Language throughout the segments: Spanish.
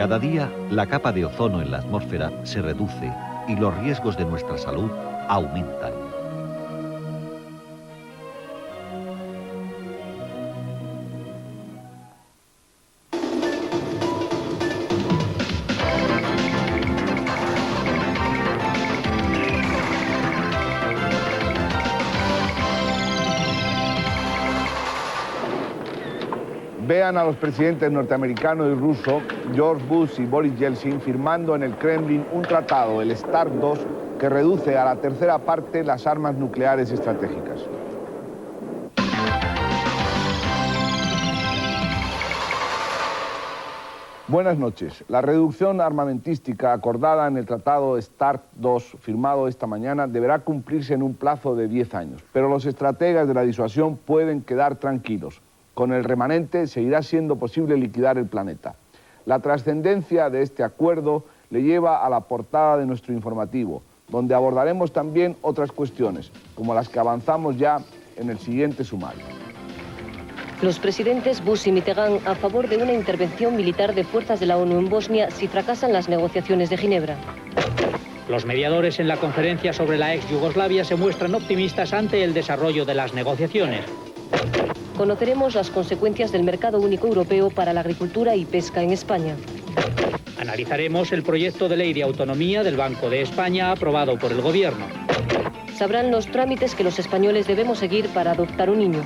Cada día, la capa de ozono en la atmósfera se reduce y los riesgos de nuestra salud aumentan. Vean a los presidentes norteamericano y ruso, George Bush y Boris Yeltsin, firmando en el Kremlin un tratado, el START II, que reduce a la tercera parte las armas nucleares estratégicas. Buenas noches. La reducción armamentística acordada en el tratado START II, firmado esta mañana, deberá cumplirse en un plazo de 10 años. Pero los estrategas de la disuasión pueden quedar tranquilos. Con el remanente seguirá siendo posible liquidar el planeta. La trascendencia de este acuerdo le lleva a la portada de nuestro informativo, donde abordaremos también otras cuestiones, como las que avanzamos ya en el siguiente sumario. Los presidentes Bush y Mitterrand a favor de una intervención militar de fuerzas de la ONU en Bosnia si fracasan las negociaciones de Ginebra. Los mediadores en la conferencia sobre la ex Yugoslavia se muestran optimistas ante el desarrollo de las negociaciones. Conoceremos las consecuencias del mercado único europeo para la agricultura y pesca en España. Analizaremos el proyecto de ley de autonomía del Banco de España aprobado por el Gobierno. Sabrán los trámites que los españoles debemos seguir para adoptar un niño.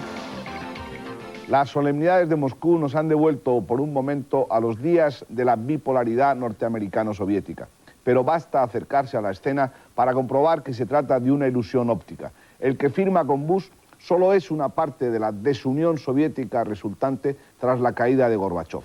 Las solemnidades de Moscú nos han devuelto por un momento a los días de la bipolaridad norteamericano-soviética. Pero basta acercarse a la escena para comprobar que se trata de una ilusión óptica. El que firma con Bush solo es una parte de la desunión soviética resultante tras la caída de Gorbachov.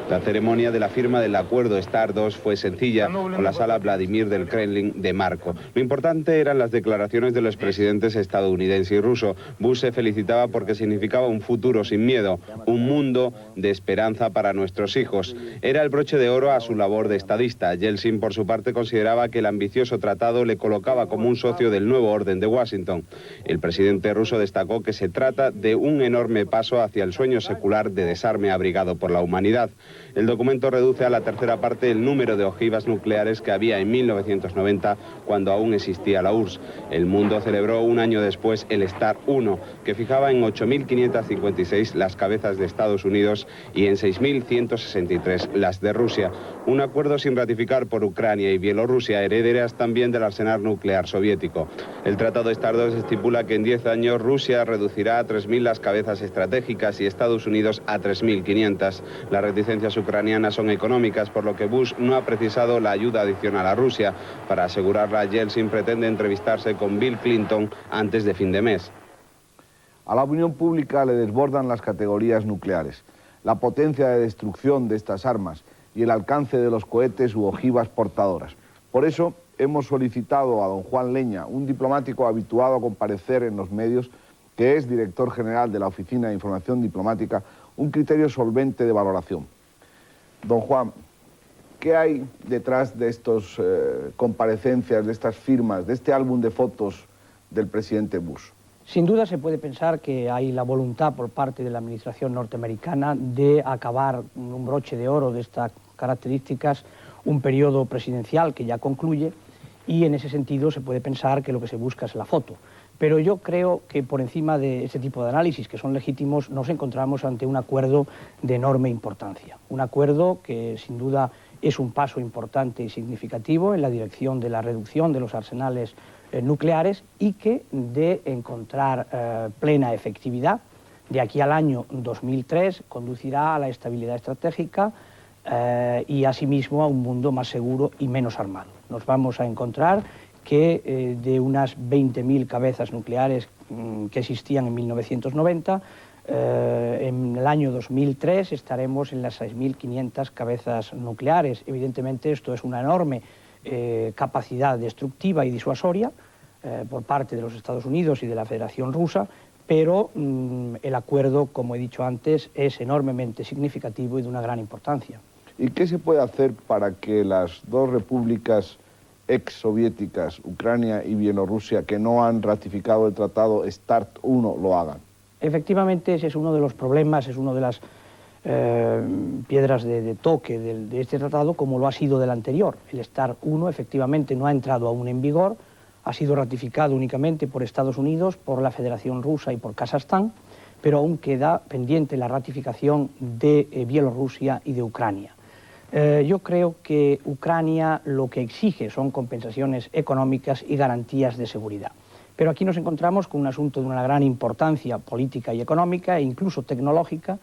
La ceremonia de la firma del acuerdo START II fue sencilla, con la sala Vladimir del Kremlin de marco. Lo importante eran las declaraciones de los presidentes estadounidense y ruso. Bush se felicitaba porque significaba un futuro sin miedo, un mundo de esperanza para nuestros hijos. Era el broche de oro a su labor de estadista. Yeltsin, por su parte, consideraba que el ambicioso tratado le colocaba como un socio del nuevo orden de Washington. El presidente ruso destacó que se trata de un enorme paso hacia el sueño secular de desarme abrigado por la humanidad. El documento reduce a la tercera parte el número de ojivas nucleares que había en 1990, cuando aún existía la URSS. El mundo celebró un año después el START I, que fijaba en 8.556 las cabezas de Estados Unidos y en 6.163 las de Rusia. Un acuerdo sin ratificar por Ucrania y Bielorrusia, herederas también del arsenal nuclear soviético. El tratado START II estipula que en 10 años Rusia reducirá a 3.000 las cabezas estratégicas y Estados Unidos a 3.500. Las reticencias ucranianas son económicas, por lo que Bush no ha precisado la ayuda adicional a Rusia. Para asegurarla, Yeltsin pretende entrevistarse con Bill Clinton antes de fin de mes. A la opinión pública le desbordan las categorías nucleares, la potencia de destrucción de estas armas y el alcance de los cohetes u ojivas portadoras. Por eso hemos solicitado a don Juan Leña, un diplomático habituado a comparecer en los medios, que es director general de la Oficina de Información Diplomática, un criterio solvente de valoración. Don Juan, ¿qué hay detrás de estas comparecencias, de estas firmas, de este álbum de fotos del presidente Bush? Sin duda se puede pensar que hay la voluntad por parte de la administración norteamericana de acabar un broche de oro de estas características, un periodo presidencial que ya concluye, y en ese sentido se puede pensar que lo que se busca es la foto. Pero yo creo que por encima de este tipo de análisis, que son legítimos, nos encontramos ante un acuerdo de enorme importancia. Un acuerdo que sin duda es un paso importante y significativo en la dirección de la reducción de los arsenales nucleares y que, de encontrar plena efectividad, de aquí al año 2003 conducirá a la estabilidad estratégica y asimismo a un mundo más seguro y menos armado. Nos vamos a encontrar que de unas 20.000 cabezas nucleares que existían en 1990, en el año 2003 estaremos en las 6.500 cabezas nucleares. Evidentemente esto es una enorme capacidad destructiva y disuasoria por parte de los Estados Unidos y de la Federación Rusa, pero el acuerdo, como he dicho antes, es enormemente significativo y de una gran importancia. ¿Y qué se puede hacer para que las dos repúblicas exsoviéticas, Ucrania y Bielorrusia, que no han ratificado el tratado START I, lo hagan? Efectivamente, ese es uno de los problemas, es uno de los piedras de toque de este tratado, como lo ha sido del anterior. El START 1 efectivamente no ha entrado aún en vigor, ha sido ratificado únicamente por Estados Unidos, por la Federación Rusa y por Kazajstán, pero aún queda pendiente la ratificación de Bielorrusia y de Ucrania. Yo creo que Ucrania lo que exige son compensaciones económicas y garantías de seguridad. Pero aquí nos encontramos con un asunto de una gran importancia política y económica e incluso tecnológica,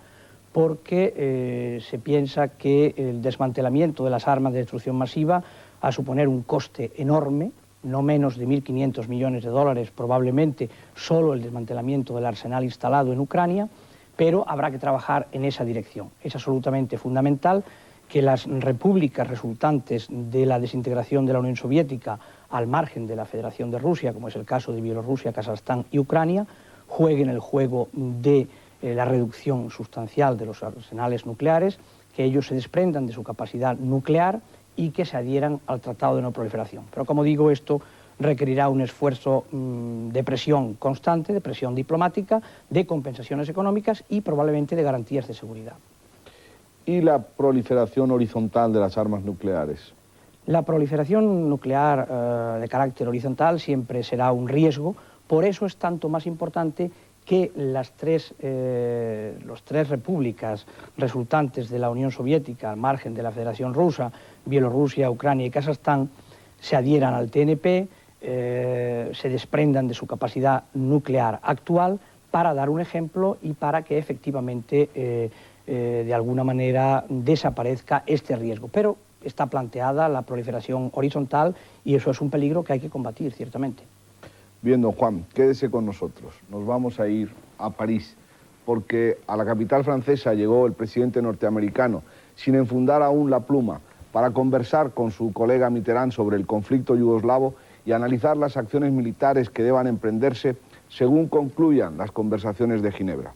porque se piensa que el desmantelamiento de las armas de destrucción masiva va a suponer un coste enorme, no menos de 1.500 millones de dólares probablemente solo el desmantelamiento del arsenal instalado en Ucrania, pero habrá que trabajar en esa dirección. Es absolutamente fundamental que las repúblicas resultantes de la desintegración de la Unión Soviética al margen de la Federación de Rusia, como es el caso de Bielorrusia, Kazajstán y Ucrania, jueguen el juego de la reducción sustancial de los arsenales nucleares, que ellos se desprendan de su capacidad nuclear y que se adhieran al Tratado de No Proliferación. Pero como digo, esto requerirá un esfuerzo de presión constante, de presión diplomática, de compensaciones económicas y probablemente de garantías de seguridad. ¿Y la proliferación horizontal de las armas nucleares? La proliferación nuclear de carácter horizontal siempre será un riesgo, por eso es tanto más importante que las tres repúblicas resultantes de la Unión Soviética, al margen de la Federación Rusa, Bielorrusia, Ucrania y Kazajstán, se adhieran al TNP, se desprendan de su capacidad nuclear actual para dar un ejemplo y para que efectivamente de alguna manera desaparezca este riesgo. Pero está planteada la proliferación horizontal y eso es un peligro que hay que combatir, ciertamente. Bien, don Juan, quédese con nosotros. Nos vamos a ir a París, porque a la capital francesa llegó el presidente norteamericano, sin enfundar aún la pluma, para conversar con su colega Mitterrand sobre el conflicto yugoslavo y analizar las acciones militares que deban emprenderse según concluyan las conversaciones de Ginebra.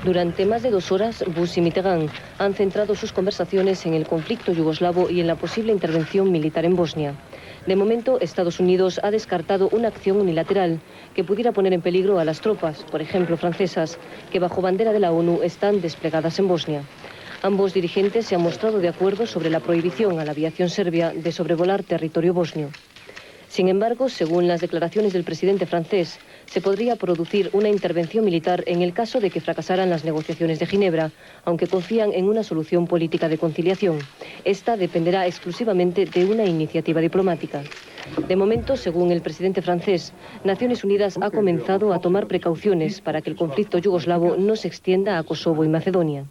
Durante más de 2 horas, Bush y Mitterrand han centrado sus conversaciones en el conflicto yugoslavo y en la posible intervención militar en Bosnia. De momento, Estados Unidos ha descartado una acción unilateral que pudiera poner en peligro a las tropas, por ejemplo francesas, que bajo bandera de la ONU están desplegadas en Bosnia. Ambos dirigentes se han mostrado de acuerdo sobre la prohibición a la aviación serbia de sobrevolar territorio bosnio. Sin embargo, según las declaraciones del presidente francés, se podría producir una intervención militar en el caso de que fracasaran las negociaciones de Ginebra, aunque confían en una solución política de conciliación. Esta dependerá exclusivamente de una iniciativa diplomática. De momento, según el presidente francés, Naciones Unidas ha comenzado a tomar precauciones para que el conflicto yugoslavo no se extienda a Kosovo y Macedonia.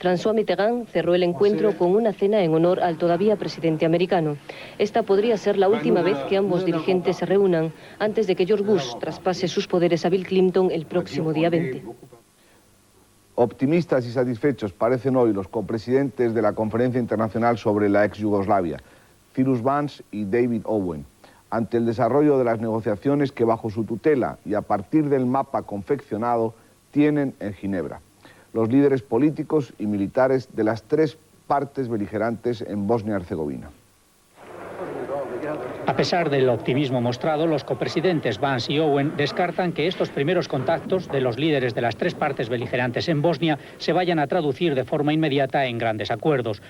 François Mitterrand cerró el encuentro con una cena en honor al todavía presidente americano. Esta podría ser la última vez que ambos dirigentes se reúnan antes de que George Bush traspase sus poderes a Bill Clinton el próximo día 20. Optimistas y satisfechos parecen hoy los copresidentes de la Conferencia Internacional sobre la ex Yugoslavia, Cyrus Vance y David Owen, ante el desarrollo de las negociaciones que bajo su tutela y a partir del mapa confeccionado tienen en Ginebra los líderes políticos y militares de las 3 partes beligerantes en Bosnia-Herzegovina. A pesar del optimismo mostrado, los copresidentes Vance y Owen descartan que estos primeros contactos de los líderes de las 3 partes beligerantes en Bosnia se vayan a traducir de forma inmediata en grandes acuerdos.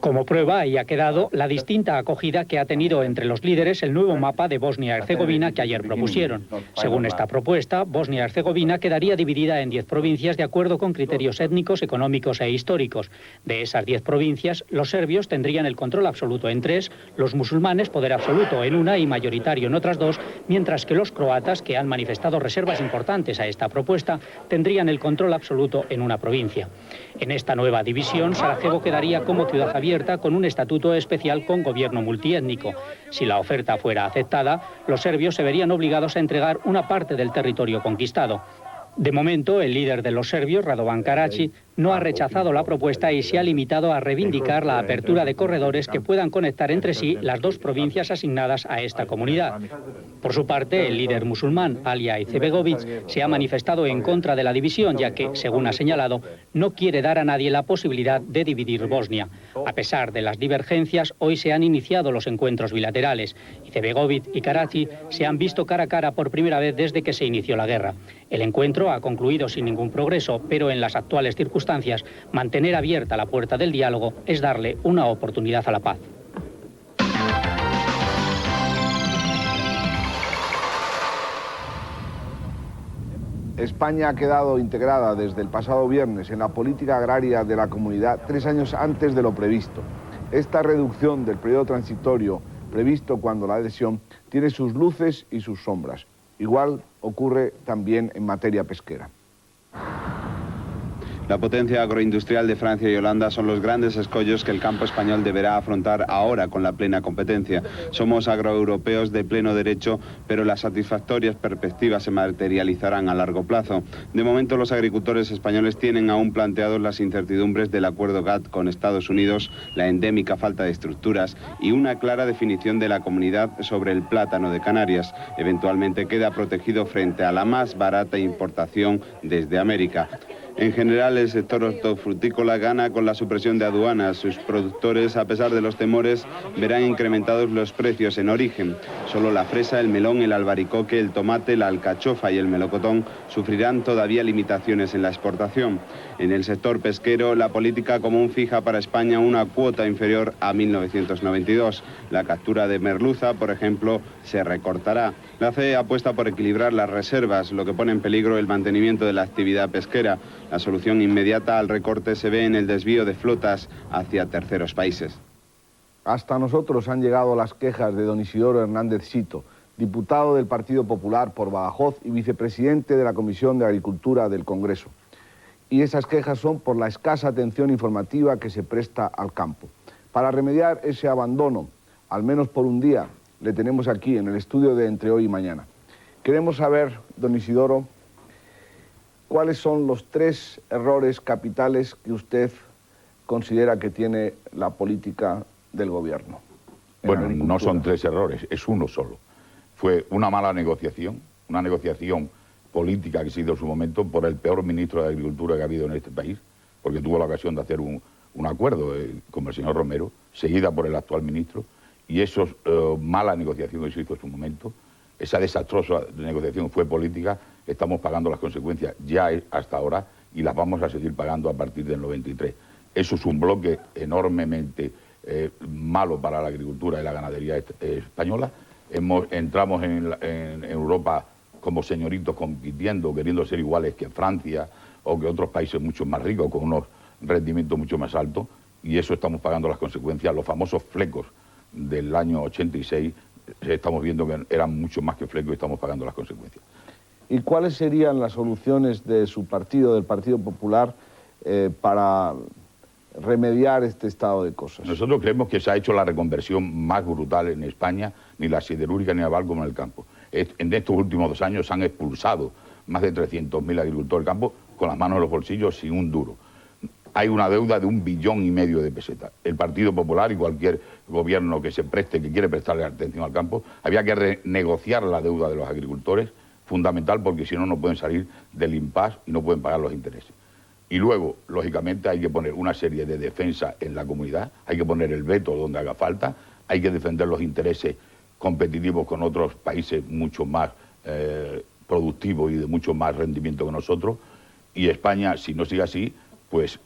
Como prueba, ahí ha quedado la distinta acogida que ha tenido entre los líderes el nuevo mapa de Bosnia-Herzegovina que ayer propusieron. Según esta propuesta, Bosnia-Herzegovina quedaría dividida en 10 provincias de acuerdo con criterios étnicos, económicos e históricos. De esas 10 provincias, los serbios tendrían el control absoluto en 3, los musulmanes poder absoluto en una y mayoritario en otras 2, mientras que los croatas, que han manifestado reservas importantes a esta propuesta, tendrían el control absoluto en una provincia. En esta nueva división, Sarajevo quedaría como ciudad abierta con un estatuto especial con gobierno multiétnico. Si la oferta fuera aceptada, los serbios se verían obligados a entregar una parte del territorio conquistado. De momento, el líder de los serbios, Radovan Karadzic, no ha rechazado la propuesta y se ha limitado a reivindicar la apertura de corredores que puedan conectar entre sí las 2 provincias asignadas a esta comunidad. Por su parte, el líder musulmán, Alija Izetbegović, se ha manifestado en contra de la división, ya que, según ha señalado, no quiere dar a nadie la posibilidad de dividir Bosnia. A pesar de las divergencias, hoy se han iniciado los encuentros bilaterales. Begovic y Karachi se han visto cara a cara por primera vez desde que se inició la guerra. El encuentro ha concluido sin ningún progreso, pero en las actuales circunstancias, mantener abierta la puerta del diálogo es darle una oportunidad a la paz. España ha quedado integrada desde el pasado viernes en la política agraria de la comunidad 3 años antes de lo previsto. Esta reducción del periodo transitorio previsto cuando la adhesión tiene sus luces y sus sombras. Igual ocurre también en materia pesquera. La potencia agroindustrial de Francia y Holanda son los grandes escollos que el campo español deberá afrontar ahora con la plena competencia. Somos agroeuropeos de pleno derecho, pero las satisfactorias perspectivas se materializarán a largo plazo. De momento, los agricultores españoles tienen aún planteados las incertidumbres del acuerdo GATT con Estados Unidos, la endémica falta de estructuras y una clara definición de la comunidad sobre el plátano de Canarias. Eventualmente queda protegido frente a la más barata importación desde América. En general, el sector hortofrutícola gana con la supresión de aduanas. Sus productores, a pesar de los temores, verán incrementados los precios en origen. Solo la fresa, el melón, el albaricoque, el tomate, la alcachofa y el melocotón sufrirán todavía limitaciones en la exportación. En el sector pesquero, la política común fija para España una cuota inferior a 1992. La captura de merluza, por ejemplo, se recortará. La CEE apuesta por equilibrar las reservas, lo que pone en peligro el mantenimiento de la actividad pesquera. La solución inmediata al recorte se ve en el desvío de flotas hacia terceros países. Hasta nosotros han llegado las quejas de don Isidoro Hernández Sito, diputado del Partido Popular por Badajoz y vicepresidente de la Comisión de Agricultura del Congreso. Y esas quejas son por la escasa atención informativa que se presta al campo. Para remediar ese abandono, al menos por un día, le tenemos aquí en el estudio de Entre Hoy y Mañana. Queremos saber, don Isidoro, ¿cuáles son los 3 errores capitales que usted considera que tiene la política del gobierno? Bueno, no son 3 errores, es uno solo. Fue una mala negociación, una negociación política que se hizo en su momento por el peor ministro de Agricultura que ha habido en este país, porque tuvo la ocasión de hacer un acuerdo con el señor Romero, seguida por el actual ministro, y esa mala negociación que se hizo en su momento, esa desastrosa negociación fue política. Estamos pagando las consecuencias ya hasta ahora y las vamos a seguir pagando a partir del 93. Eso es un bloque enormemente malo para la agricultura y la ganadería española. Entramos en Europa como señoritos compitiendo, queriendo ser iguales que Francia o que otros países mucho más ricos, con unos rendimientos mucho más altos, y eso estamos pagando las consecuencias. Los famosos flecos del año 86, estamos viendo que eran mucho más que flecos y estamos pagando las consecuencias. ¿Y cuáles serían las soluciones de su partido, del Partido Popular, para remediar este estado de cosas? Nosotros creemos que se ha hecho la reconversión más brutal en España, ni la siderúrgica ni naval como en el campo. En estos últimos 2 años se han expulsado más de 300.000 agricultores del campo con las manos en los bolsillos sin un duro. Hay una deuda de 1,5 billones de pesetas. El Partido Popular y cualquier gobierno que se preste, que quiere prestarle atención al campo, había que renegociar la deuda de los agricultores, fundamental, porque si no, no pueden salir del impasse y no pueden pagar los intereses. Y luego, lógicamente, hay que poner una serie de defensa en la comunidad, hay que poner el veto donde haga falta, hay que defender los intereses competitivos con otros países mucho más productivos y de mucho más rendimiento que nosotros. Y España, si no sigue así, pues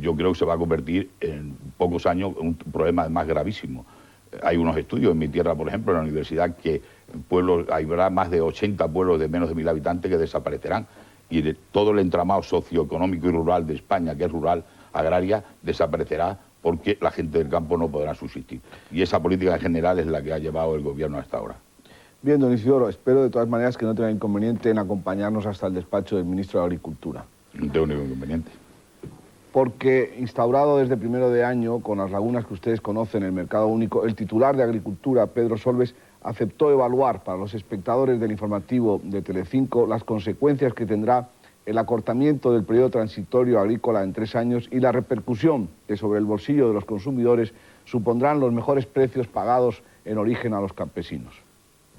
yo creo que se va a convertir en pocos años en un problema más gravísimo. Hay unos estudios en mi tierra, por ejemplo, en la universidad, que habrá más de 80 pueblos de menos de 1.000 habitantes que desaparecerán, y de todo el entramado socioeconómico y rural de España, que es rural, agraria, desaparecerá porque la gente del campo no podrá subsistir. Y esa política en general es la que ha llevado el gobierno hasta ahora. Bien, don Isidoro, espero de todas maneras que no tenga inconveniente en acompañarnos hasta el despacho del ministro de Agricultura. No tengo ningún inconveniente. Porque instaurado desde primero de año, con las lagunas que ustedes conocen en el mercado único, el titular de Agricultura, Pedro Solbes, aceptó evaluar para los espectadores del informativo de Telecinco las consecuencias que tendrá el acortamiento del periodo transitorio agrícola en 3 años y la repercusión que sobre el bolsillo de los consumidores supondrán los mejores precios pagados en origen a los campesinos.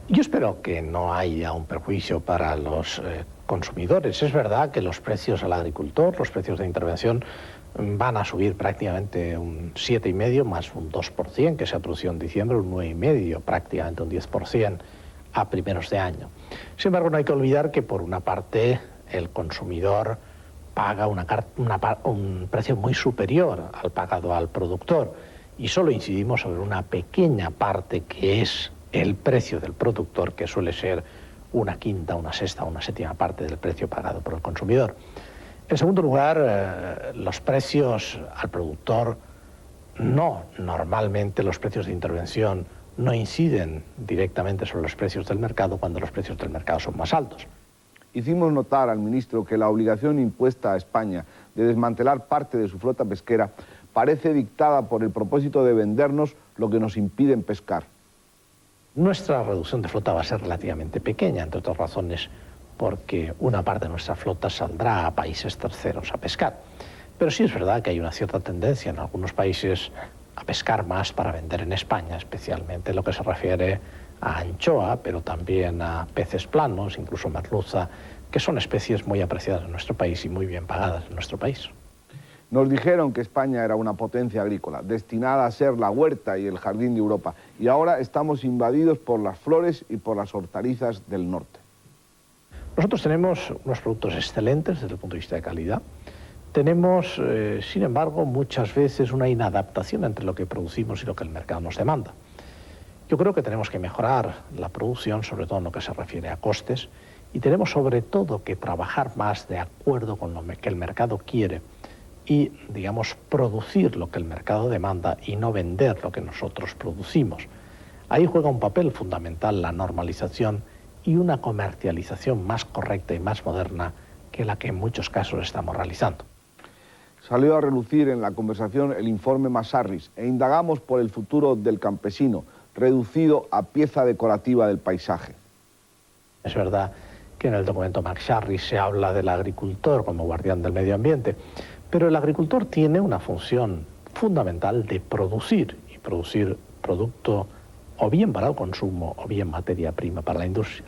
Yo espero que no haya un perjuicio para los consumidores. Es verdad que los precios al agricultor, los precios de intervención, van a subir prácticamente un 7,5 más un 2%, que se ha producido en diciembre, un 9,5, prácticamente un 10% a primeros de año. Sin embargo, no hay que olvidar que por una parte el consumidor paga un precio muy superior al pagado al productor y solo incidimos sobre una pequeña parte que es el precio del productor, que suele ser una quinta, una sexta o una séptima parte del precio pagado por el consumidor. En segundo lugar, los precios al productor, normalmente los precios de intervención no inciden directamente sobre los precios del mercado cuando los precios del mercado son más altos. Hicimos notar al ministro que la obligación impuesta a España de desmantelar parte de su flota pesquera parece dictada por el propósito de vendernos lo que nos impiden pescar. Nuestra reducción de flota va a ser relativamente pequeña, entre otras razones porque una parte de nuestra flota saldrá a países terceros a pescar. Pero sí es verdad que hay una cierta tendencia en algunos países a pescar más para vender en España, especialmente en lo que se refiere a anchoa, pero también a peces planos, incluso merluza, que son especies muy apreciadas en nuestro país y muy bien pagadas en nuestro país. Nos dijeron que España era una potencia agrícola, destinada a ser la huerta y el jardín de Europa, y ahora estamos invadidos por las flores y por las hortalizas del norte. Nosotros tenemos unos productos excelentes desde el punto de vista de calidad. Tenemos, sin embargo, muchas veces una inadaptación entre lo que producimos y lo que el mercado nos demanda. Yo creo que tenemos que mejorar la producción, sobre todo en lo que se refiere a costes, y tenemos sobre todo que trabajar más de acuerdo con lo que el mercado quiere y, digamos, producir lo que el mercado demanda y no vender lo que nosotros producimos. Ahí juega un papel fundamental la normalización y una comercialización más correcta y más moderna que la que en muchos casos estamos realizando. Salió a relucir en la conversación el informe Massarris e indagamos por el futuro del campesino, reducido a pieza decorativa del paisaje. Es verdad que en el documento Massarris se habla del agricultor como guardián del medio ambiente, pero el agricultor tiene una función fundamental de producir, y producir producto o bien para el consumo o bien materia prima para la industria.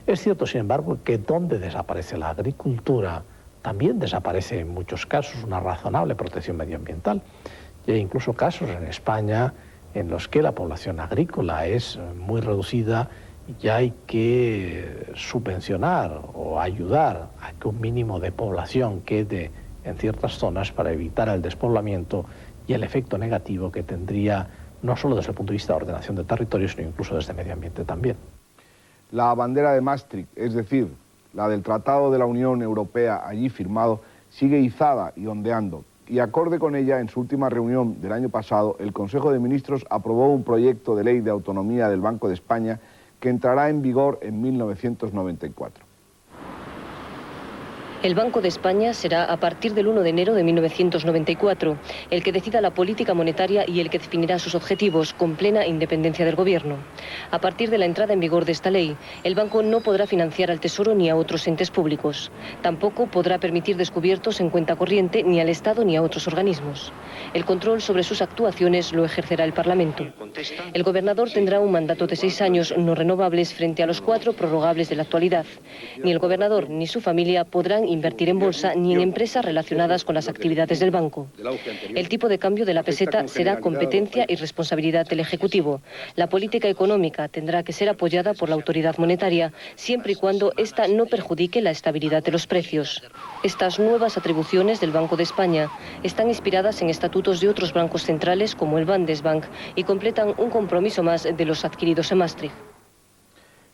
Es cierto, sin embargo, que donde desaparece la agricultura, también desaparece en muchos casos una razonable protección medioambiental. Y hay incluso casos en España en los que la población agrícola es muy reducida y hay que subvencionar o ayudar a que un mínimo de población quede en ciertas zonas para evitar el despoblamiento y el efecto negativo que tendría no solo desde el punto de vista de ordenación de territorio, sino incluso desde medio ambiente también. La bandera de Maastricht, es decir, la del Tratado de la Unión Europea allí firmado, sigue izada y ondeando. Y acorde con ella, en su última reunión del año pasado, el Consejo de Ministros aprobó un proyecto de ley de autonomía del Banco de España que entrará en vigor en 1994. El Banco de España será a partir del 1 de enero de 1994 el que decida la política monetaria y el que definirá sus objetivos con plena independencia del Gobierno. A partir de la entrada en vigor de esta ley, el banco no podrá financiar al Tesoro ni a otros entes públicos. Tampoco podrá permitir descubiertos en cuenta corriente ni al Estado ni a otros organismos. El control sobre sus actuaciones lo ejercerá el Parlamento. El gobernador tendrá un mandato de 6 años no renovables frente a los 4 prorrogables de la actualidad. Ni el gobernador ni su familia podrán invertir en bolsa ni en empresas relacionadas con las actividades del banco. El tipo de cambio de la peseta será competencia y responsabilidad del Ejecutivo. La política económica tendrá que ser apoyada por la autoridad monetaria, siempre y cuando ésta no perjudique la estabilidad de los precios. Estas nuevas atribuciones del Banco de España están inspiradas en estatutos de otros bancos centrales como el Bundesbank y completan un compromiso más de los adquiridos en Maastricht.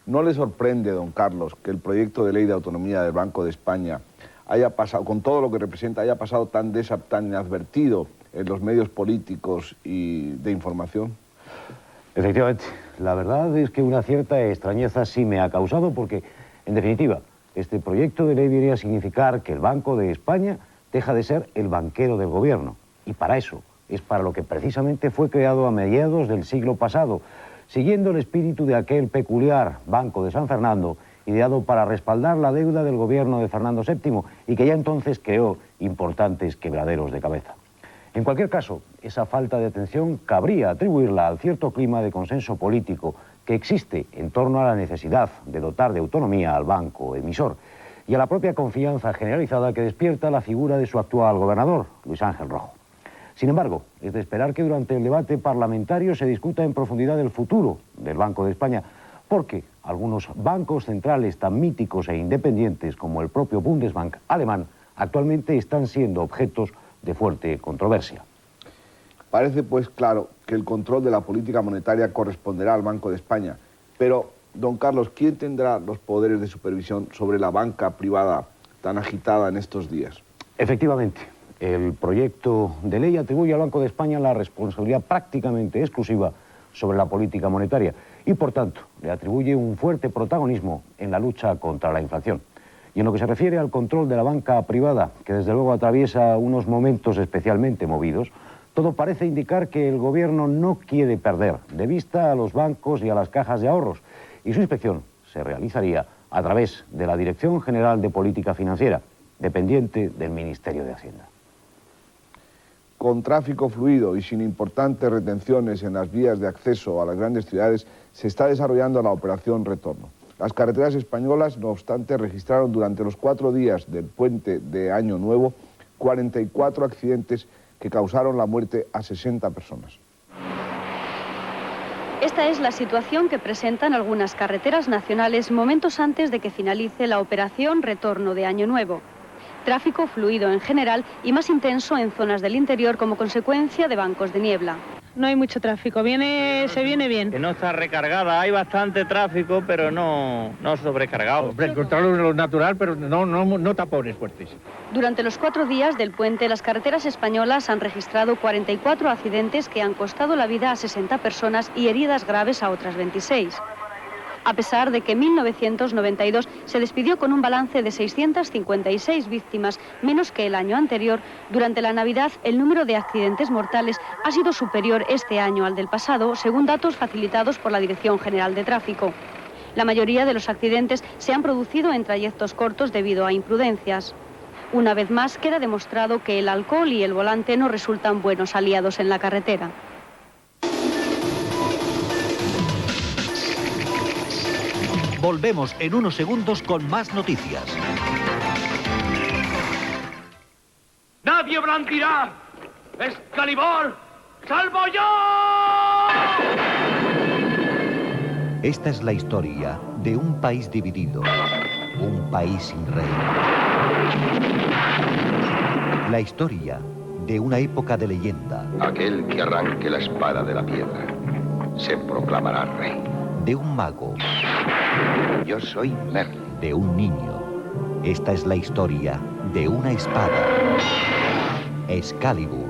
¿No le sorprende, don Carlos, que el proyecto de ley de autonomía del Banco de España haya pasado, con todo lo que representa, haya pasado tan inadvertido en los medios políticos y de información? Efectivamente, la verdad es que una cierta extrañeza sí me ha causado porque, en definitiva, este proyecto de ley viene a significar que el Banco de España deja de ser el banquero del gobierno. Y para eso es para lo que precisamente fue creado a mediados del siglo pasado, siguiendo el espíritu de aquel peculiar Banco de San Fernando, ideado para respaldar la deuda del gobierno de Fernando VII y que ya entonces creó importantes quebraderos de cabeza. En cualquier caso, esa falta de atención cabría atribuirla al cierto clima de consenso político que existe en torno a la necesidad de dotar de autonomía al banco emisor. y a la propia confianza generalizada que despierta la figura de su actual gobernador, Luis Ángel Rojo. Sin embargo, es de esperar que durante el debate parlamentario se discuta en profundidad el futuro del Banco de España, porque algunos bancos centrales tan míticos e independientes como el propio Bundesbank alemán actualmente están siendo objetos de fuerte controversia. Parece pues claro que el control de la política monetaria corresponderá al Banco de España, pero, don Carlos, ¿quién tendrá los poderes de supervisión sobre la banca privada tan agitada en estos días? Efectivamente, el proyecto de ley atribuye al Banco de España la responsabilidad prácticamente exclusiva sobre la política monetaria y, por tanto, le atribuye un fuerte protagonismo en la lucha contra la inflación. Y en lo que se refiere al control de la banca privada, que desde luego atraviesa unos momentos especialmente movidos, todo parece indicar que el Gobierno no quiere perder de vista a los bancos y a las cajas de ahorros, y su inspección se realizaría a través de la Dirección General de Política Financiera, dependiente del Ministerio de Hacienda. Con tráfico fluido y sin importantes retenciones en las vías de acceso a las grandes ciudades, se está desarrollando la operación Retorno. Las carreteras españolas, no obstante, registraron durante los 4 días del puente de Año Nuevo 44 accidentes que causaron la muerte a 60 personas. Esta es la situación que presentan algunas carreteras nacionales momentos antes de que finalice la operación Retorno de Año Nuevo. Tráfico fluido en general y más intenso en zonas del interior como consecuencia de bancos de niebla. No hay mucho tráfico, se viene bien. Que no está recargada, hay bastante tráfico, pero no sobrecargado. Hombre, encontrarlo en lo natural, pero no tapones fuertes. Durante los 4 días del puente, las carreteras españolas han registrado 44 accidentes que han costado la vida a 60 personas y heridas graves a otras 26. A pesar de que en 1992 se despidió con un balance de 656 víctimas, menos que el año anterior, durante la Navidad el número de accidentes mortales ha sido superior este año al del pasado, según datos facilitados por la Dirección General de Tráfico. La mayoría de los accidentes se han producido en trayectos cortos debido a imprudencias. Una vez más queda demostrado que el alcohol y el volante no resultan buenos aliados en la carretera. Volvemos en unos segundos con más noticias. ¡Nadie blandirá! ¡Excalibur! ¡Salvo yo! Esta es la historia de un país dividido, un país sin rey. La historia de una época de leyenda. Aquel que arranque la espada de la piedra se proclamará rey. De un mago. Yo soy Merlin. De un niño. Esta es la historia de una espada. Excalibur.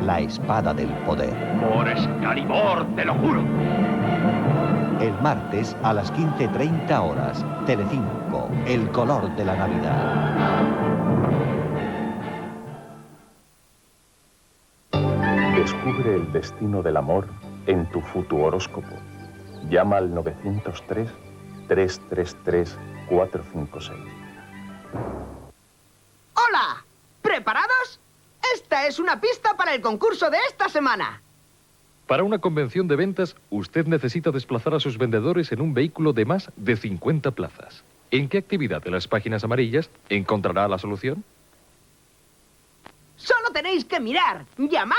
La espada del poder. Por Excalibur, te lo juro. El martes a las 15:30 horas. Telecinco, el color de la Navidad. Descubre el destino del amor en tu futuhoróscopo. Llama al 903-333-456. ¡Hola! ¿Preparados? Esta es una pista para el concurso de esta semana. Para una convención de ventas, usted necesita desplazar a sus vendedores en un vehículo de más de 50 plazas. ¿En qué actividad de las páginas amarillas encontrará la solución? Solo tenéis que mirar, llamar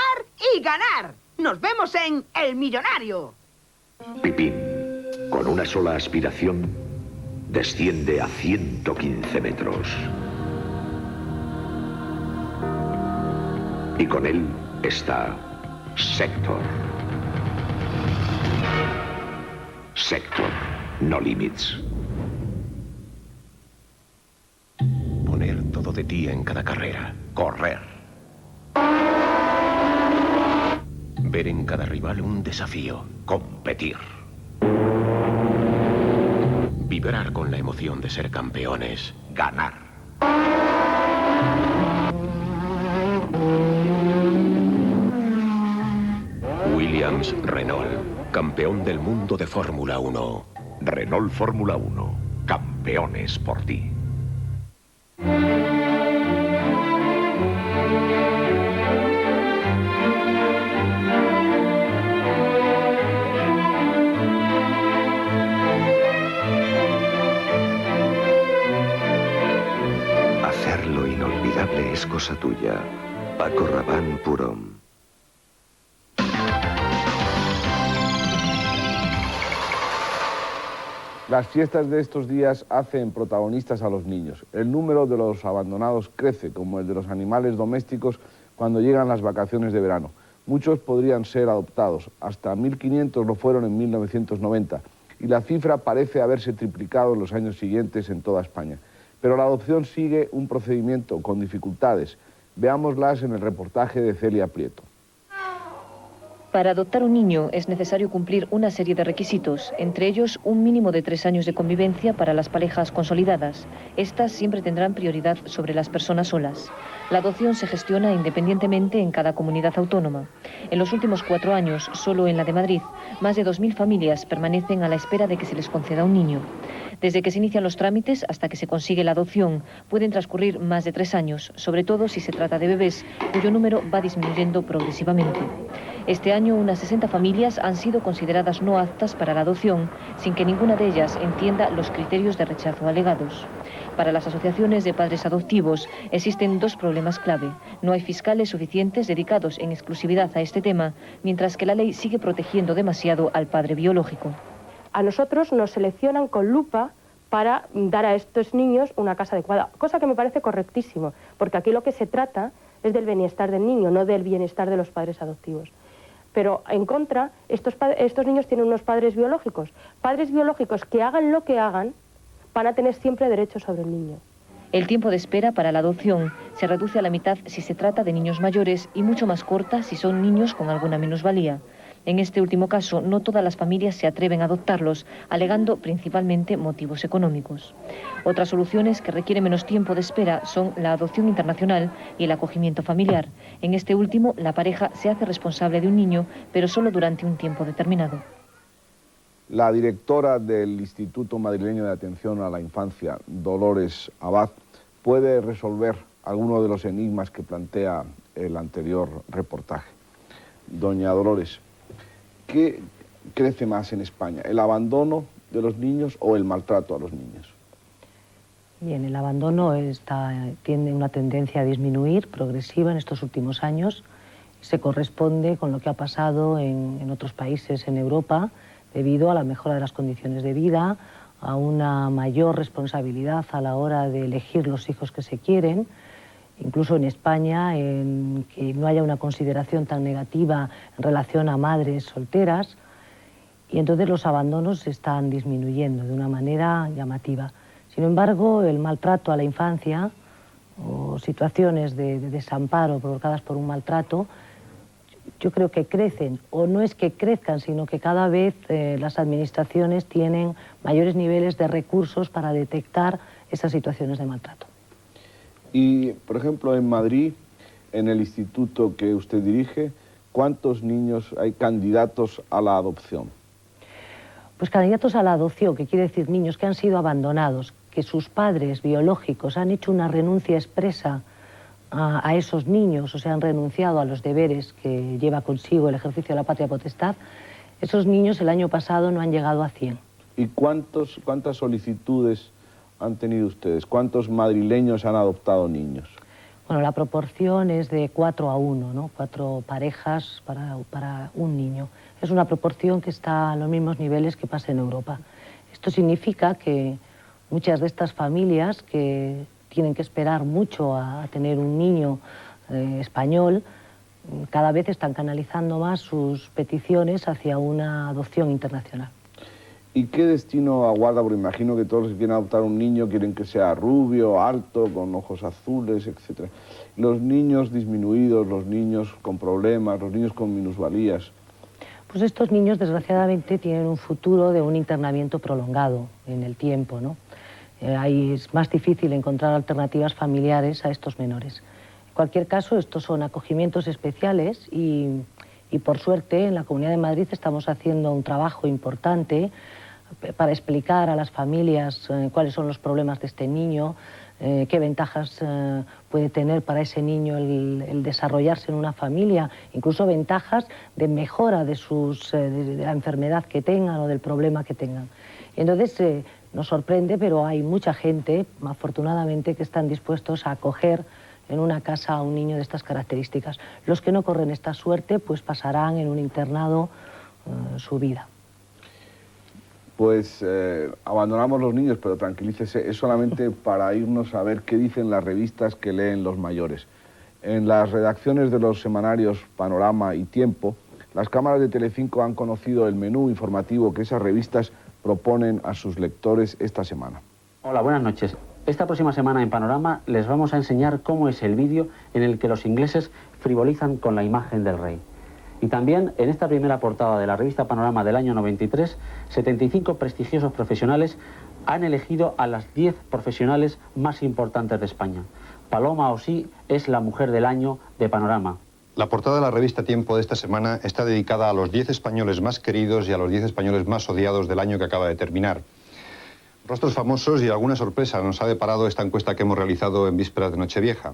y ganar. Nos vemos en El Millonario. Pipín, con una sola aspiración, desciende a 115 metros. Y con él está Sector. Sector, no limits. Poner todo de ti en cada carrera. Correr. Ver en cada rival un desafío. Competir. Vibrar con la emoción de ser campeones. Ganar. Williams Renault, campeón del mundo de Fórmula 1. Renault Fórmula 1, campeones por ti. es cosa tuya. Paco Rabanne Purom. Las fiestas de estos días hacen protagonistas a los niños. El número de los abandonados crece, como el de los animales domésticos cuando llegan las vacaciones de verano. Muchos podrían ser adoptados, hasta 1.500 lo fueron en 1990, y la cifra parece haberse triplicado en los años siguientes en toda España. Pero la adopción sigue un procedimiento con dificultades. Veámoslas en el reportaje de Celia Prieto. Para adoptar un niño es necesario cumplir una serie de requisitos, entre ellos un mínimo de 3 años de convivencia para las parejas consolidadas. Estas siempre tendrán prioridad sobre las personas solas. La adopción se gestiona independientemente en cada comunidad autónoma. En los últimos 4 años, solo en la de Madrid, más de 2.000 familias permanecen a la espera de que se les conceda un niño. Desde que se inician los trámites hasta que se consigue la adopción, pueden transcurrir más de 3 años, sobre todo si se trata de bebés, cuyo número va disminuyendo progresivamente. Este año, unas 60 familias han sido consideradas no aptas para la adopción, sin que ninguna de ellas entienda los criterios de rechazo alegados. Para las asociaciones de padres adoptivos existen 2 problemas clave. No hay fiscales suficientes dedicados en exclusividad a este tema, mientras que la ley sigue protegiendo demasiado al padre biológico. A nosotros nos seleccionan con lupa para dar a estos niños una casa adecuada, cosa que me parece correctísimo, porque aquí lo que se trata es del bienestar del niño, no del bienestar de los padres adoptivos. Pero en contra, estos niños tienen unos padres biológicos que hagan lo que hagan, van a tener siempre derecho sobre el niño. El tiempo de espera para la adopción se reduce a la mitad si se trata de niños mayores y mucho más corta si son niños con alguna minusvalía. En este último caso, no todas las familias se atreven a adoptarlos, alegando principalmente motivos económicos. Otras soluciones que requieren menos tiempo de espera son la adopción internacional y el acogimiento familiar. En este último, la pareja se hace responsable de un niño, pero solo durante un tiempo determinado. La directora del Instituto Madrileño de Atención a la Infancia, Dolores Abad, puede resolver algunos de los enigmas que plantea el anterior reportaje. Doña Dolores, ¿qué crece más en España? ¿El abandono de los niños o el maltrato a los niños? Bien, el abandono tiene una tendencia a disminuir progresiva en estos últimos años. Se corresponde con lo que ha pasado en otros países en Europa, debido a la mejora de las condiciones de vida, a una mayor responsabilidad a la hora de elegir los hijos que se quieren, incluso en España, en que no haya una consideración tan negativa en relación a madres solteras, y entonces los abandonos están disminuyendo de una manera llamativa. Sin embargo, el maltrato a la infancia o situaciones de desamparo provocadas por un maltrato, yo creo que crecen, o no es que crezcan, sino que cada vez las administraciones tienen mayores niveles de recursos para detectar esas situaciones de maltrato. Y, por ejemplo, en Madrid, en el instituto que usted dirige, ¿cuántos niños hay candidatos a la adopción? Pues candidatos a la adopción, que quiere decir niños que han sido abandonados, que sus padres biológicos han hecho una renuncia expresa a esos niños, o sea, han renunciado a los deberes que lleva consigo el ejercicio de la patria potestad. Esos niños el año pasado no han llegado a 100. ¿Y cuántas solicitudes han tenido ustedes? ¿Cuántos madrileños han adoptado niños? Bueno, la proporción es de 4 a 1, ¿no? 4 parejas para un niño. Es una proporción que está a los mismos niveles que pasa en Europa. Esto significa que muchas de estas familias que tienen que esperar mucho a tener un niño español, cada vez están canalizando más sus peticiones hacia una adopción internacional. ¿Y qué destino aguarda? Porque imagino que todos los que quieren adoptar un niño quieren que sea rubio, alto, con ojos azules, etc. Los niños disminuidos, los niños con problemas, los niños con minusvalías. Pues estos niños, desgraciadamente, tienen un futuro de un internamiento prolongado en el tiempo, ¿no? Ahí es más difícil encontrar alternativas familiares a estos menores. En cualquier caso, estos son acogimientos especiales y por suerte en la Comunidad de Madrid estamos haciendo un trabajo importante para explicar a las familias cuáles son los problemas de este niño, qué ventajas puede tener para ese niño el desarrollarse en una familia, incluso ventajas de mejora de la enfermedad que tengan o del problema que tengan. Y entonces nos sorprende, pero hay mucha gente, afortunadamente, que están dispuestos a acoger en una casa a un niño de estas características. Los que no corren esta suerte pues pasarán en un internado su vida. Pues abandonamos los niños, pero tranquilícese, es solamente para irnos a ver qué dicen las revistas que leen los mayores. En las redacciones de los semanarios Panorama y Tiempo, las cámaras de Telecinco han conocido el menú informativo que esas revistas proponen a sus lectores esta semana. Hola, buenas noches. Esta próxima semana en Panorama les vamos a enseñar cómo es el vídeo en el que los ingleses frivolizan con la imagen del rey. Y también en esta primera portada de la revista Panorama del año 93, 75 prestigiosos profesionales han elegido a las 10 profesionales más importantes de España. Paloma Osí es la mujer del año de Panorama. La portada de la revista Tiempo de esta semana está dedicada a los 10 españoles más queridos y a los 10 españoles más odiados del año que acaba de terminar. Rostros famosos y alguna sorpresa nos ha deparado esta encuesta que hemos realizado en vísperas de Nochevieja.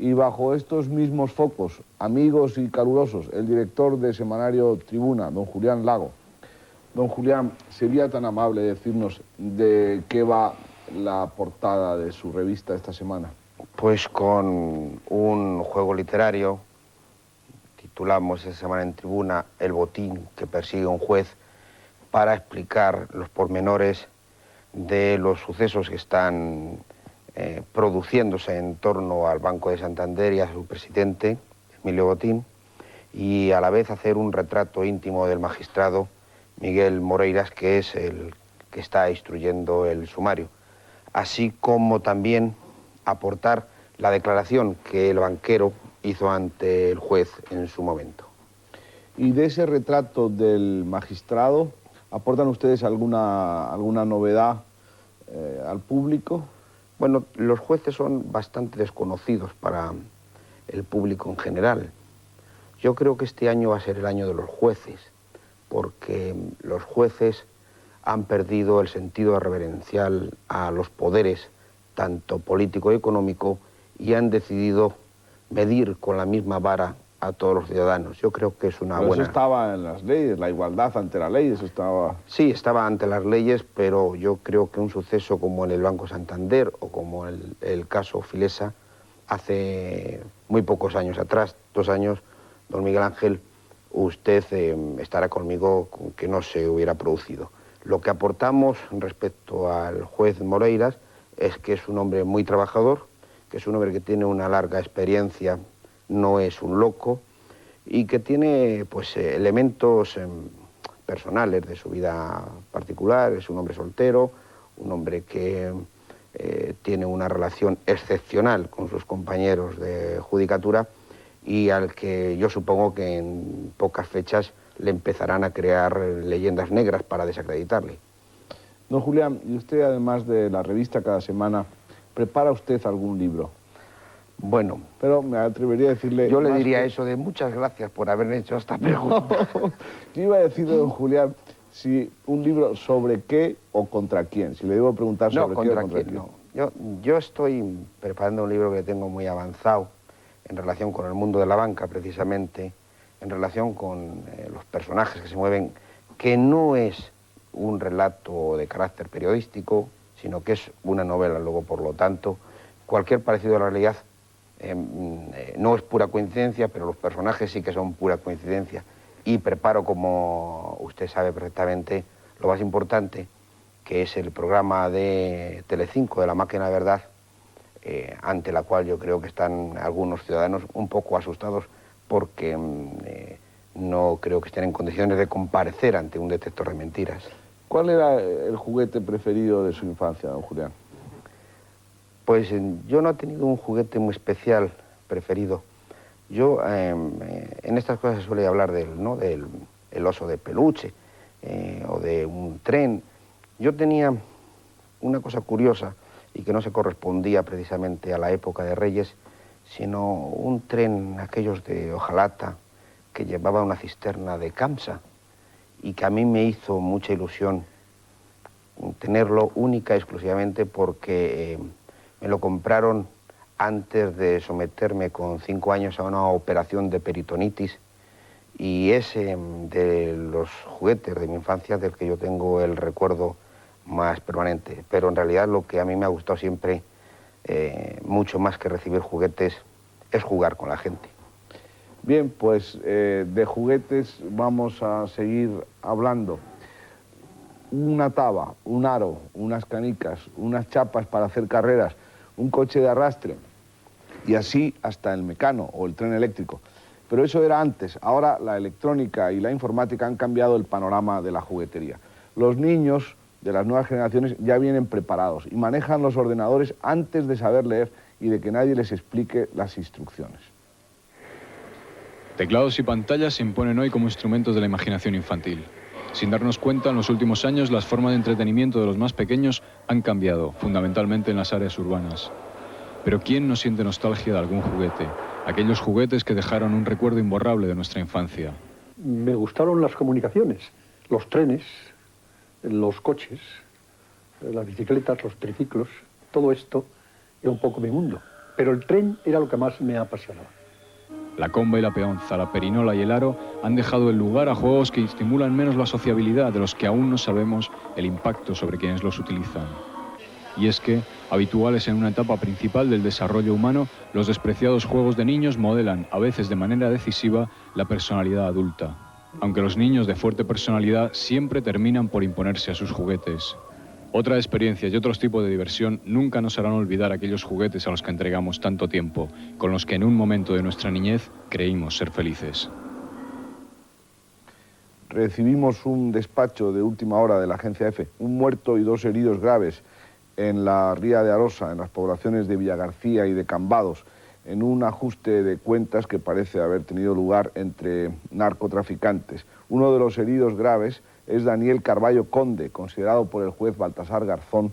Y bajo estos mismos focos, amigos y calurosos, el director de semanario Tribuna, don Julián Lago. Don Julián, ¿sería tan amable decirnos de qué va la portada de su revista esta semana? Pues con un juego literario, titulamos esta semana en Tribuna El botín que persigue un juez, para explicar los pormenores de los sucesos que están produciéndose en torno al Banco de Santander y a su presidente, Emilio Botín, y a la vez hacer un retrato íntimo del magistrado Miguel Moreiras, que es el que está instruyendo el sumario, así como también aportar la declaración que el banquero hizo ante el juez en su momento. Y de ese retrato del magistrado, ¿aportan ustedes alguna novedad al público? Bueno, los jueces son bastante desconocidos para el público en general. Yo creo que este año va a ser el año de los jueces, porque los jueces han perdido el sentido reverencial a los poderes, tanto político y económico, y han decidido medir con la misma vara a todos los ciudadanos. Yo creo que es una buena... Eso estaba en las leyes, la igualdad ante la ley, eso estaba... Sí, estaba ante las leyes, pero yo creo que un suceso como en el Banco Santander o como el caso Filesa, hace muy pocos años atrás, 2 años, don Miguel Ángel, usted estará conmigo con que no se hubiera producido. Lo que aportamos respecto al juez Moreiras es que es un hombre muy trabajador, que es un hombre que tiene una larga experiencia, no es un loco, y que tiene pues elementos personales de su vida particular. Es un hombre soltero, un hombre que tiene una relación excepcional con sus compañeros de judicatura y al que yo supongo que en pocas fechas le empezarán a crear leyendas negras para desacreditarle. Don Julián, y usted además de la revista cada semana, ¿prepara usted algún libro? Bueno, pero me atrevería a decirle... Yo le diría eso de muchas gracias por haberme hecho esta pregunta. Yo iba a decirle, don Julián, si un libro sobre qué o contra quién. Si le debo preguntar sobre qué o contra quién. No. Yo estoy preparando un libro que tengo muy avanzado en relación con el mundo de la banca, precisamente, en relación con los personajes que se mueven, que no es un relato de carácter periodístico, sino que es una novela. Luego, por lo tanto, cualquier parecido a la realidad no es pura coincidencia, pero los personajes sí que son pura coincidencia. Y preparo, como usted sabe perfectamente, lo más importante, que es el programa de Telecinco de La Máquina de Verdad, ante la cual yo creo que están algunos ciudadanos un poco asustados porque no creo que estén en condiciones de comparecer ante un detector de mentiras. ¿Cuál era el juguete preferido de su infancia, don Julián? Pues yo no he tenido un juguete muy especial preferido. Yo, en estas cosas se suele hablar del oso de peluche o de un tren. Yo tenía una cosa curiosa y que no se correspondía precisamente a la época de Reyes, sino un tren, aquellos de hojalata, que llevaba una cisterna de camsa y que a mí me hizo mucha ilusión tenerlo única y exclusivamente porque me lo compraron antes de someterme con 5 años a una operación de peritonitis y es de los juguetes de mi infancia del que yo tengo el recuerdo más permanente. Pero en realidad lo que a mí me ha gustado siempre mucho más que recibir juguetes, es jugar con la gente. Bien, pues de juguetes vamos a seguir hablando. Una taba, un aro, unas canicas, unas chapas para hacer carreras, un coche de arrastre y así hasta el mecano o el tren eléctrico. Pero eso era antes. Ahora la electrónica y la informática han cambiado el panorama de la juguetería. Los niños de las nuevas generaciones ya vienen preparados y manejan los ordenadores antes de saber leer y de que nadie les explique las instrucciones. Teclados y pantallas se imponen hoy como instrumentos de la imaginación infantil. Sin darnos cuenta, en los últimos años las formas de entretenimiento de los más pequeños han cambiado, fundamentalmente en las áreas urbanas. Pero ¿quién no siente nostalgia de algún juguete? Aquellos juguetes que dejaron un recuerdo imborrable de nuestra infancia. Me gustaron las comunicaciones, los trenes, los coches, las bicicletas, los triciclos, todo esto era un poco mi mundo. Pero el tren era lo que más me apasionaba. La comba y la peonza, la perinola y el aro han dejado el lugar a juegos que estimulan menos la sociabilidad, de los que aún no sabemos el impacto sobre quienes los utilizan. Y es que, habituales en una etapa principal del desarrollo humano, los despreciados juegos de niños modelan, a veces de manera decisiva, la personalidad adulta. Aunque los niños de fuerte personalidad siempre terminan por imponerse a sus juguetes. Otras experiencias y otros tipos de diversión nunca nos harán olvidar aquellos juguetes a los que entregamos tanto tiempo, con los que en un momento de nuestra niñez creímos ser felices. Recibimos un despacho de última hora de la Agencia EFE, un muerto y 2 heridos graves en la Ría de Arosa, en las poblaciones de Villagarcía y de Cambados, en un ajuste de cuentas que parece haber tenido lugar entre narcotraficantes. Uno de los heridos graves es Daniel Carballo Conde, considerado por el juez Baltasar Garzón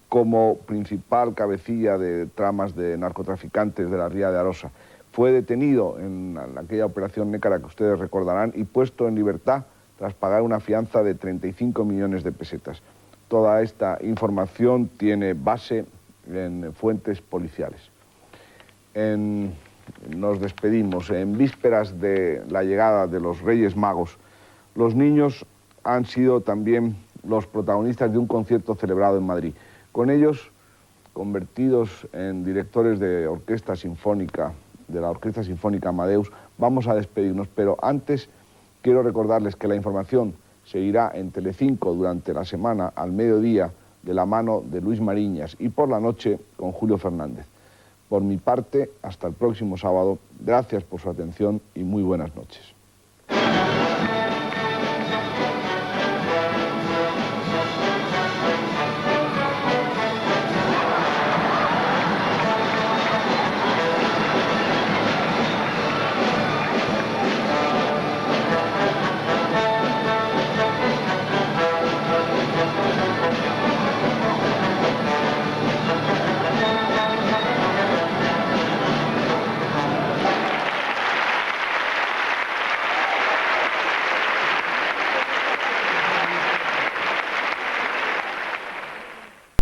como principal cabecilla de tramas de narcotraficantes de la Ría de Arosa. Fue detenido en aquella operación Nécara que ustedes recordarán y puesto en libertad tras pagar una fianza de 35 millones de pesetas. Toda esta información tiene base en fuentes policiales. Nos despedimos. En vísperas de la llegada de los Reyes Magos, los niños han sido también los protagonistas de un concierto celebrado en Madrid. Con ellos, convertidos en directores de orquesta sinfónica, de la Orquesta Sinfónica Amadeus, vamos a despedirnos, pero antes quiero recordarles que la información seguirá en Telecinco durante la semana al mediodía de la mano de Luis Mariñas y por la noche con Julio Fernández. Por mi parte, hasta el próximo sábado. Gracias por su atención y muy buenas noches.